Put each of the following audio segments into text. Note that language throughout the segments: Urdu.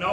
9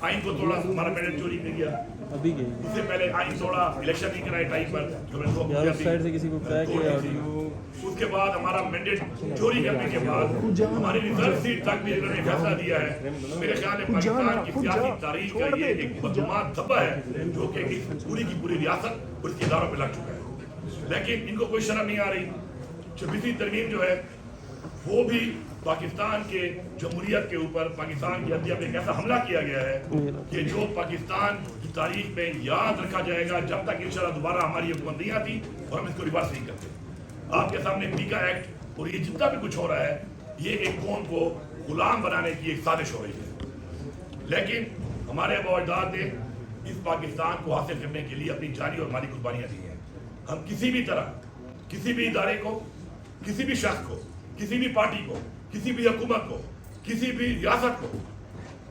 آئین کو توڑا، ہمارا مینڈیٹ چوری کر گیا. ابھی گئی اس سے پہلے آئین توڑا، الیکشن نہیں کرائے ٹائم پر، یار اس سائڈ سے کسی کو کریک ہے آڈیو. اس کے بعد ہمارا مینڈیٹ چوری کرنے کے بعد ہماری ریزرو سیٹ تک بھی انہوں نے فیصلہ دیا ہے. میرے خیال میں پاکستان کی سیاسی تاریخ کا یہ ایک بدعنوان دھبا ہے جو کہ اس پوری کی پوری ریاست اور اس کے اداروں پہ لگ چکا ہے. لیکن ان کو کوئی شرم نہیں آ رہی. 26ویں ترمیم جو ہے وہ بھی پاکستان کے جمہوریت کے اوپر پاکستان کی عدلیہ پہ ایک ایسا حملہ کیا گیا ہے کہ جو پاکستان کی تاریخ میں یاد رکھا جائے گا جب تک انشاءاللہ دوبارہ ہماری حکومت نہیں آتی اور ہم اس کو ریورس نہیں کرتے. آپ کے سامنے پیکا ایکٹ اور یہ جتنا بھی کچھ ہو رہا ہے یہ ایک قوم کو غلام بنانے کی ایک سازش ہو رہی ہے. لیکن ہمارے آباء و اجداد نے اس پاکستان کو حاصل کرنے کے لیے اپنی جانی اور مالی قربانیاں دی ہیں. ہم کسی بھی طرح کسی بھی ادارے کو، کسی بھی شخص کو، کسی بھی پارٹی کو، کسی بھی حکومت کو، کسی بھی ریاست کو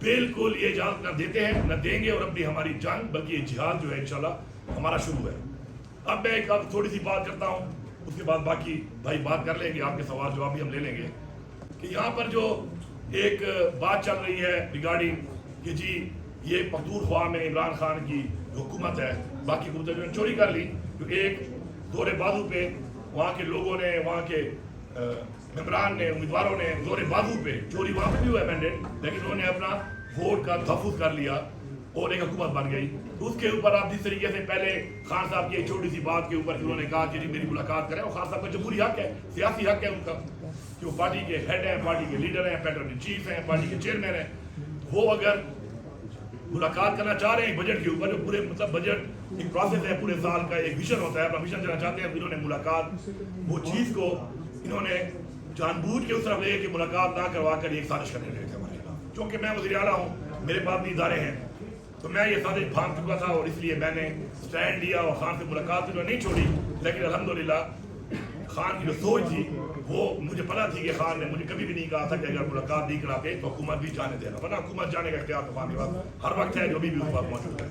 بالکل یہ اجازت نہ دیتے ہیں، نہ دیں گے. اور اپنی ہماری جنگ بلکہ یہ جہاد جو ہے انشاءاللہ ہمارا شروع ہے. اب میں ایک تھوڑی سی بات کرتا ہوں، اس کے بعد باقی بھائی بات کر لیں گے، آپ کے سوال جواب بھی ہم لے لیں گے. کہ یہاں پر جو ایک بات چل رہی ہے ریگارڈنگ کہ جی یہ پختونخوا میں عمران خان کی حکومت ہے، باقی حکومتیں جو چوری کر لی. تو ایک دور بازو پہ وہاں کے لوگوں نے، وہاں کے ممبران نے، امیدواروں نے زور بازو پہ، چوری وہاں پہ بھی ہوا ہے مینڈیٹ، لیکن انہوں نے اپنا ووٹ کا تحفظ کر لیا اور ایک حکومت بن گئی. اس کے اوپر آپ جس طریقے سے پہلے خان صاحب کی ایک چھوٹی سی بات کے اوپر انہوں نے کہا کہ جی میری ملاقات کریں، اور خان صاحب کا جمہوری حق ہے، سیاسی حق ہے ان کا کہ وہ پارٹی کے ہیڈ ہیں، پارٹی کے لیڈر ہیں، پیٹرن ان چیف ہیں، پارٹی کے چیئرمین ہیں. وہ اگر ملاقات کرنا چاہ رہے ہیں بجٹ کے اوپر، جو پورے مطلب بجٹ ایک پروسیس ہے، پورے سال کا ایک ویژن ہوتا ہے، اپنا ویژن دینا چاہتے ہیں. انہوں نے ملاقات وہ چیز کو انہوں نے جان بوجھ کے اس طرف لے کہ ملاقات نہ کروا کر ایک سازش کرنے لگے تھے ہمارے خلاف. چونکہ میں وزیر اعلیٰ ہوں، میرے پاس بھی ادارے ہیں، تو میں یہ سازش بھانپ چکا تھا اور اس لیے میں نے سٹینڈ لیا اور خان سے ملاقات انہوں نے نہیں چھوڑی. لیکن الحمدللہ خان کی جو سوچ تھی وہ مجھے پتا تھی کہ خان نے مجھے کبھی بھی نہیں کہا تھا کہ اگر ملاقات نہیں کراتے تو حکومت بھی جانے دینا، ورنہ حکومت جانے کا اختیار تو خان کے پاس ہر وقت ہے، جو بھی اس بات موجود ہے.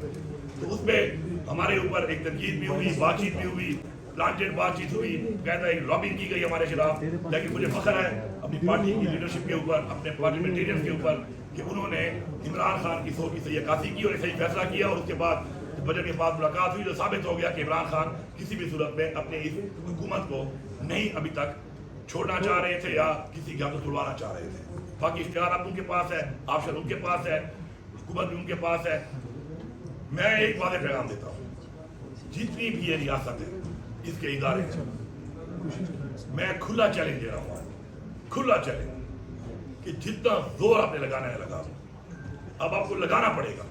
تو اس پہ ہمارے اوپر ایک تنقید بھی ہوئی، بات چیت بھی ہوئی، پلانٹیڈ بات چیت ہوئی، کہتا ہے لابنگ کی گئی ہمارے خلاف. لیکن مجھے فخر ہے اپنی پارٹی کی لیڈرشپ کے اوپر، اپنے پارلیمنٹیرین کے اوپر کہ انہوں نے عمران خان کی سوچ کی صحیح عکاسی کی اور صحیح فیصلہ کیا. اور اس کے بعد بجٹ کے بعد ملاقات ہوئی، جو ثابت ہو گیا کہ عمران خان کسی بھی صورت میں اپنے اس حکومت کو نہیں ابھی تک چھوڑنا چاہ رہے تھے یا کسی کے ہاتھوں چھڑوانا چاہ رہے تھے. باقی اختیار اب ان کے پاس ہے، آپشن ان کے پاس ہے، حکومت بھی ان کے پاس ہے. میں ایک واضح پیغام دیتا ہوں، جتنی بھی یہ ریاست ہے، اس کے ادارے ہیں، میں کھلا چیلنج دے رہا ہوں، کھلا چیلنج کہ جتنا زور آپ نے لگانا ہے لگا. اب آپ کو لگانا پڑے گا.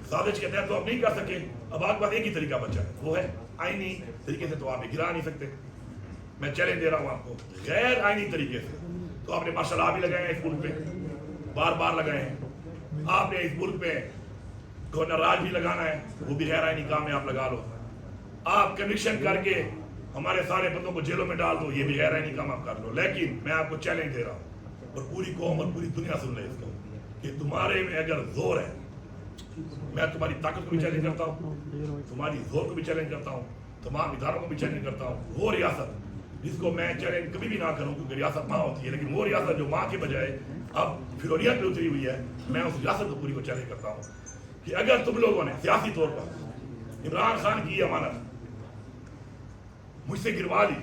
سازش کے تحت تو آپ نہیں کر سکے، اب آپ کے پاس ایک ہی طریقہ بچا ہے، وہ ہے آئینی طریقے سے. تو آپ گرا نہیں سکتے. میں چیلنج دے رہا ہوں آپ کو، غیر آئینی طریقے سے تو آپ نے ماشاء اللہ بھی لگائے ہیں اس ملک پہ، بار بار لگائے ہیں. آپ نے اس ملک پہ گورنر راج بھی لگانا ہے، وہ بھی غیر آئینی کام ہے، آپ لگا لو. آپ کنوکشن کر کے ہمارے سارے بندوں کو جیلوں میں ڈال دو، یہ بھی غیر آئینی کام آپ کر لو. لیکن میں آپ کو چیلنج دے رہا ہوں اور پوری قوم اور پوری دنیا سن لے اس کو کہ تمہارے میں اگر زور ہے، میں تمہاری طاقت کو بھی چیلنج کرتا ہوں، تمہاری زور کو بھی چیلنج کرتا ہوں، تمام اداروں کو بھی چیلنج کرتا ہوں. وہ ریاست جس کو میں چیلنج کبھی بھی نہ کروں کیونکہ ریاست ماں ہوتی ہے، لیکن وہ ریاست جو ماں کے بجائے اب فروریت پہ اتری ہوئی ہے، میں اس ریاست کو پوری کو چیلنج کرتا ہوں کہ اگر تم لوگوں نے سیاسی طور پر عمران خان کی امانت مجھ سے گروا لی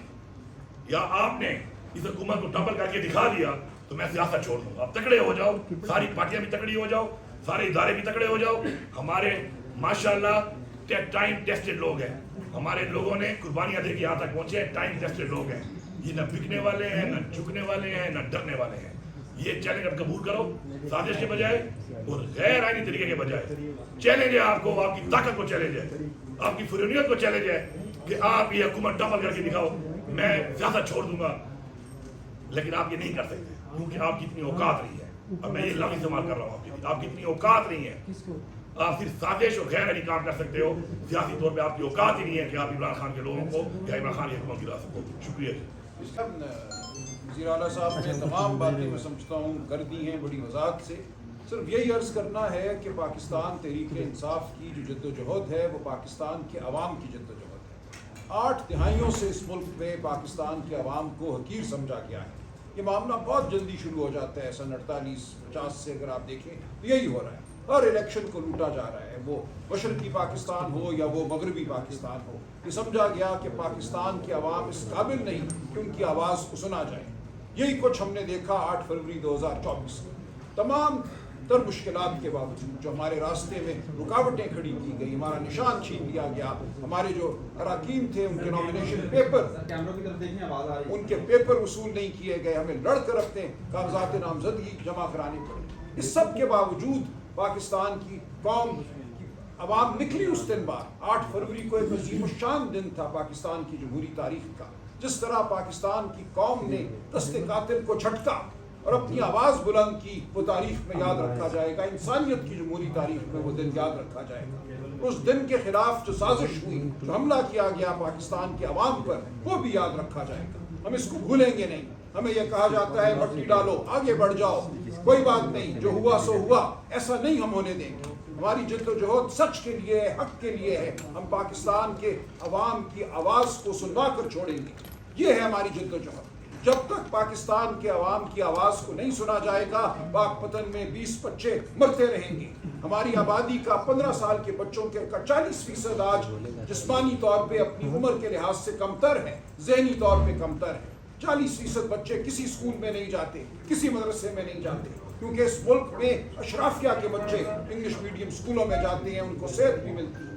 یا آپ نے اس حکومت کو ٹمبل کر کے دکھا دیا تو میں سیاست چھوڑ دوں گا. آپ تکڑے ہو جاؤ، ساری پارٹیاں بھی تکڑی ہو جاؤ، سارے ادارے بھی تکڑے ہو جاؤ. ہمارے ماشاءاللہ ٹائم ٹیسٹڈ لوگ ہیں، ہمارے لوگوں نے قربانیاں دے کے یہاں تک پہنچے ہیں. ٹائم ٹیسٹڈ لوگ ہیں، یہ نہ بکنے والے ہیں، نہ جھکنے والے ہیں، نہ ڈرنے والے ہیں. یہ چیلنج اب قبول کرو، سازش کے بجائے اور غیر آئینی طریقے کے بجائے. چیلنج ہے آپ کو، آپ کی طاقت کو چیلنج ہے، آپ کی فریت کو چیلنج ہے کہ آپ یہ حکومت ڈبل کر کے دکھاؤ. میں سیاست چھوڑ دوں گا، لیکن آپ یہ نہیں کر سکتے کیونکہ آپ کی اتنی اوقات نہیں ہے. اب میں یہ لفظ استعمال کر رہا ہوں، آپ کی اتنی اوقات نہیں ہے. آپ صرف سازش اور غیر آئینی کام کر سکتے ہو، سیاسی طور پہ آپ کی اوقات ہی نہیں ہے کہ آپ عمران خان کے لوگوں کو یا عمران خان کی حکومت گرا سکو. شکریہ. وزیر اعلیٰ صاحب نے تمام باتیں میں سمجھتا ہوں کر دی ہیں بڑی وضاحت سے. صرف یہی عرض کرنا ہے کہ پاکستان تحریک انصاف کی جو جد و جہد ہے وہ پاکستان کے عوام کی جد و جہد ہے. 8 دہائیوں سے اس ملک میں پاکستان کے عوام کو حقیر سمجھا گیا ہے. یہ معاملہ بہت جلدی شروع ہو جاتا ہے، سن 48-50 سے اگر آپ دیکھیں تو یہی ہو رہا ہے. ہر الیکشن کو لوٹا جا رہا ہے، وہ مشرقی پاکستان ہو یا وہ مغربی پاکستان ہو۔ یہ سمجھا گیا کہ پاکستان کے عوام اس قابل نہیں کہ ان کی آواز کو سنا جائے۔ یہی کچھ ہم نے دیکھا 8 فروری 2024 میں۔ تمام تر مشکلات کے باوجود جو ہمارے راستے میں رکاوٹیں کھڑی کی گئی، ہمارا نشان چھین لیا گیا، ہمارے جو اراکین تھے ان کے نامینیشن پیپر، ان کے پیپر وصول نہیں کیے گئے، ہمیں لڑ کر اپنے کاغذات نامزدگی جمع کرانے پڑے۔ اس سب کے باوجود پاکستان کی قوم کی عوام نکلی اس دن بعد۔ 8 فروری کو ایک عظیم الشان دن تھا پاکستان کی جمہوری تاریخ کا۔ جس طرح پاکستان کی قوم نے دست قاتل کو جھٹکا اور اپنی آواز بلند کی، وہ تاریخ میں یاد رکھا جائے گا، انسانیت کی جمہوری تاریخ میں وہ دن یاد رکھا جائے گا۔ اس دن کے خلاف جو سازش ہوئی، جو حملہ کیا گیا پاکستان کے عوام پر، وہ بھی یاد رکھا جائے گا۔ ہم اس کو بھولیں گے نہیں۔ ہمیں یہ کہا جاتا ہے مٹی ڈالو، آگے بڑھ جاؤ، کوئی بات نہیں، جو ہوا سو ہوا، ایسا نہیں ہم ہونے دیں گے۔ ہماری جد و جہد سچ کے لیے ہے، حق کے لیے ہے۔ ہم پاکستان کے عوام کی آواز کو سنوا کر چھوڑیں گے، یہ ہے ہماری جد و جہد۔ جب تک پاکستان کے عوام کی آواز کو نہیں سنا جائے گا، پاک پتن میں 20 بچے مرتے رہیں گے۔ ہماری آبادی کا 15 سال کے بچوں کا 40% آج جسمانی طور پہ اپنی عمر کے لحاظ سے کمتر ہے، ذہنی طور پہ کمتر ہے۔ 40% بچے کسی اسکول میں نہیں جاتے، کسی مدرسے میں نہیں جاتے، کیونکہ اس ملک میں اشرافیہ کے بچے انگلش میڈیم اسکولوں میں جاتے ہیں، ان کو صحت بھی ملتی ہے۔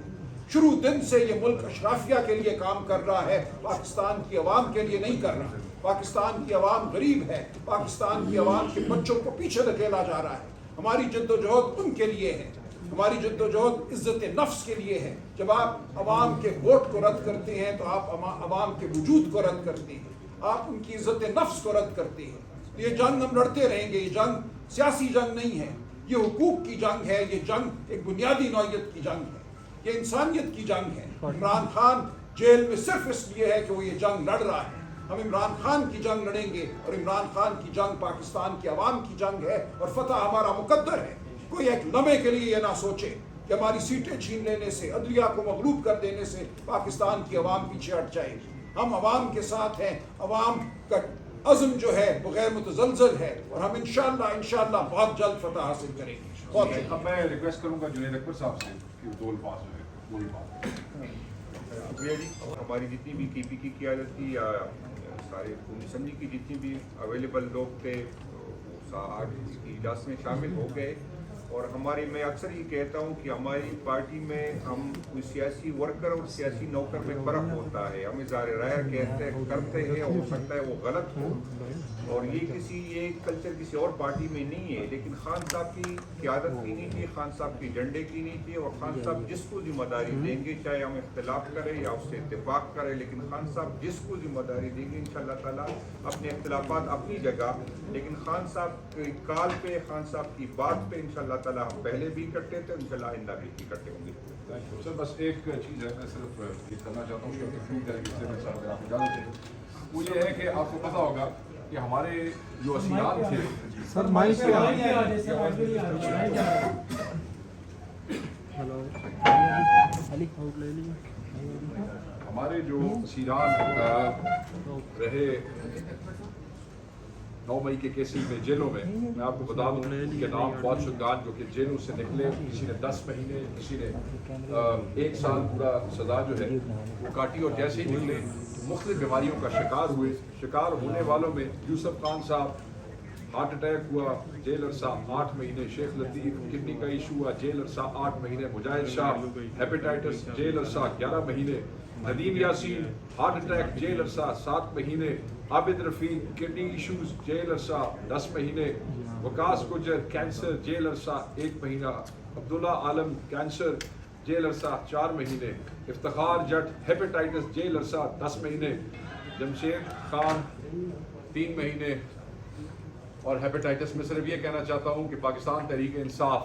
شروع دن سے یہ ملک اشرافیہ کے لیے کام کر رہا ہے، پاکستان کی عوام کے لیے نہیں کر رہا۔ پاکستان کی عوام غریب ہے، پاکستان کی عوام کے بچوں کو پیچھے دھکیلا جا رہا ہے۔ ہماری جد و جہد ان کے لیے ہے، ہماری جد و جہد عزت نفس کے لیے ہے۔ جب آپ عوام کے ووٹ کو رد کرتے ہیں تو آپ عوام کے وجود کو رد کرتے ہیں، آپ ان کی عزت نفس کو رد کرتے ہیں۔ یہ جنگ ہم لڑتے رہیں گے، یہ جنگ سیاسی جنگ نہیں ہے، یہ حقوق کی جنگ ہے، یہ جنگ ایک بنیادی نوعیت کی جنگ ہے، یہ انسانیت کی جنگ ہے۔ عمران خان جیل میں صرف اس لیے ہے کہ وہ یہ جنگ لڑ رہا ہے۔ ہم عمران خان کی جنگ لڑیں گے، اور عمران خان کی جنگ پاکستان کے عوام کی جنگ ہے، اور فتح ہمارا مقدر ہے۔ کوئی ایک لمحے کے لیے یہ نہ سوچے کہ ہماری سیٹیں چھین لینے سے، عدلیہ کو مغلوب کر دینے سے پاکستان کی عوام پیچھے ہٹ جائے گی۔ ہم عوام کے ساتھ ہیں، عوام کا عزم جو ہے وہ غیر متزلزل ہے، اور ہم انشاءاللہ بہت جلد فتح حاصل کریں گے۔ بہت شکریہ۔ اب میں ریکویسٹ کروں گا جنید اکبر صاحب سے کہ وہ 2 الفاظ جو ہے وہی بات۔ شکریہ جی۔ ہماری جتنی بھی کی پی کی قیادت تھی یا سارے قومی اسمبلی کی جتنی بھی اویلیبل لوگ تھے وہ آج کی اجلاس میں شامل ہو گئے، اور میں اکثر یہ کہتا ہوں کہ ہماری پارٹی میں ہم کوئی سیاسی ورکر اور سیاسی نوکر میں فرق ہوتا ہے۔ ہم اظہار رائے کہتے ہیں، کرتے ہیں، ہو سکتا ہے وہ غلط ہو، اور یہ کلچر کسی اور پارٹی میں نہیں ہے، لیکن خان صاحب کی قیادت کی نہیں تھی، خان صاحب کی ایجنڈے کی نہیں تھی، اور خان صاحب جس کو ذمہ داری دیں گے، چاہے ہم اختلاف کریں یا اس سے اتفاق کریں، لیکن خان صاحب جس کو ذمہ داری دیں گے انشاءاللہ تعالیٰ، اپنے اختلافات اپنی جگہ، لیکن خان صاحب کی کال پہ، خان صاحب کی بات پہ انشاءاللہ تعالیٰ ہم پہلے بھی کرتے تھے، انشاءاللہ آئندہ بھی کرتے ہوں گے۔ سر بس ایک چیز ہے، میں صرف یہ کرنا چاہتا ہوں کہ کیوں طریقے سے میں صاحب آپ اجازت دیں، وہ یہ ہے کہ آپ کو پتہ ہوگا کہ ہمارے جو اسیران تھے، سر مائک پہ ہمارے جو اسیران رہے 9 مئی کے کیسز میں جیلوں میں آپ کو بتا دوں کہ نام فواد شدگان جو کہ جیلوں سے نکلے، کسی نے 10 مہینے، کسی نے 1 سال پورا سزا جو ہے وہ کاٹی، اور جیسے ہی نکلے مختلف بیماریوں کا شکار ہوئے۔ شکار ہونے والوں میں یوسف خان صاحب ہارٹ اٹیک ہوا، جیل عرصہ 8 مہینے، شیخ لطیف کڈنی کا ایشو ہوا، جیل عرصہ 8 مہینے، مجاہد شاہ ہیپیٹائٹس جیل عرصہ 11 مہینے، Nadeem Yaseen heart attack jail عرصہ 7 مہینے، Abid Rafiq kidney issues jail عرصہ 10 مہینے، وکاس گجر کینسر جیل عرصہ 1 مہینہ، عبداللہ عالم کینسر جیل عرصہ 4 مہینے، افتخار جٹ ہیپیٹائٹس جیل عرصہ 10 مہینے، جمشید خان 3 مہینے۔ اور ہیپیٹائٹس میں صرف یہ کہنا چاہتا ہوں کہ Pakistan Tehreek Insaf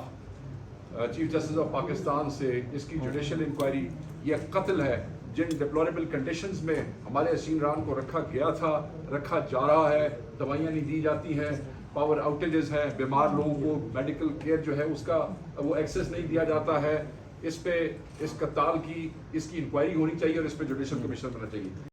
chief justice of Pakistan سے اس کی جوڈیشل انکوائری، یہ قتل ہے جن ڈپلوریبل کنڈیشنز میں ہمارے اسیران کو رکھا گیا تھا، رکھا جا رہا ہے، دوائیاں نہیں دی جاتی ہیں، پاور آؤٹیجز ہیں، بیمار لوگوں کو میڈیکل کیئر جو ہے اس کا وہ ایکسیس نہیں دیا جاتا ہے۔ اس پہ اس قتال کی اس کی انکوائری ہونی چاہیے، اور اس پہ جوڈیشل کمیشن بننا چاہیے۔